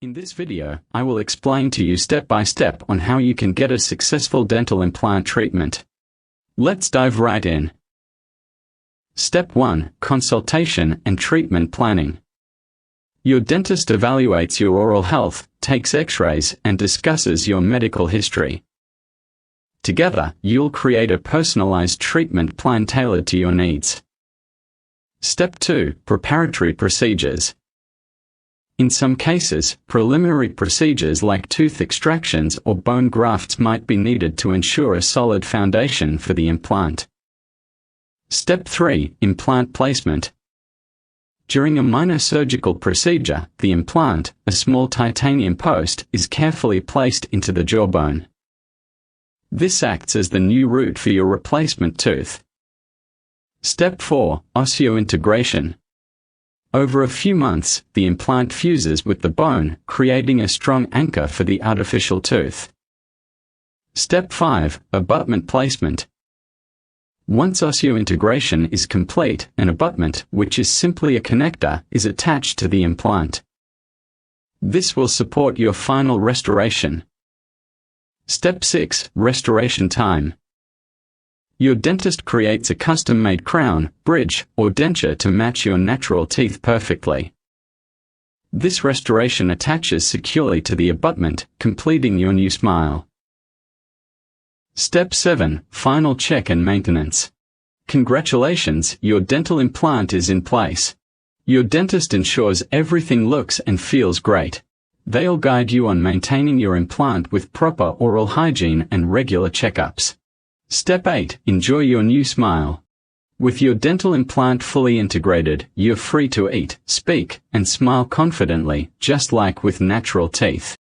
In this video, I will explain to you step by step on how you can get a successful dental implant treatment. Let's dive right in. Step 1. Consultation and treatment planning. Your dentist evaluates your oral health, takes x-rays, and discusses your medical history. Together, you'll create a personalized treatment plan tailored to your needs. Step 2. Preparatory procedures. In some cases, preliminary procedures like tooth extractions or bone grafts might be needed to ensure a solid foundation for the implant. Step 3. Implant placement. During a minor surgical procedure, the implant, a small titanium post, is carefully placed into the jawbone. This acts as the new root for your replacement tooth. Step 4. Osseointegration. Over a few months, the implant fuses with the bone, creating a strong anchor for the artificial tooth. Step 5. Abutment placement. Once osseointegration is complete, an abutment, which is simply a connector, is attached to the implant. This will support your final restoration. Step 6. Restoration time. Your dentist creates a custom-made crown, bridge, or denture to match your natural teeth perfectly. This restoration attaches securely to the abutment, completing your new smile. Step 7. Final check and maintenance. Congratulations, your dental implant is in place. Your dentist ensures everything looks and feels great. They'll guide you on maintaining your implant with proper oral hygiene and regular checkups. Step 8. Enjoy your new smile. With your dental implant fully integrated, you're free to eat, speak, and smile confidently, just like with natural teeth.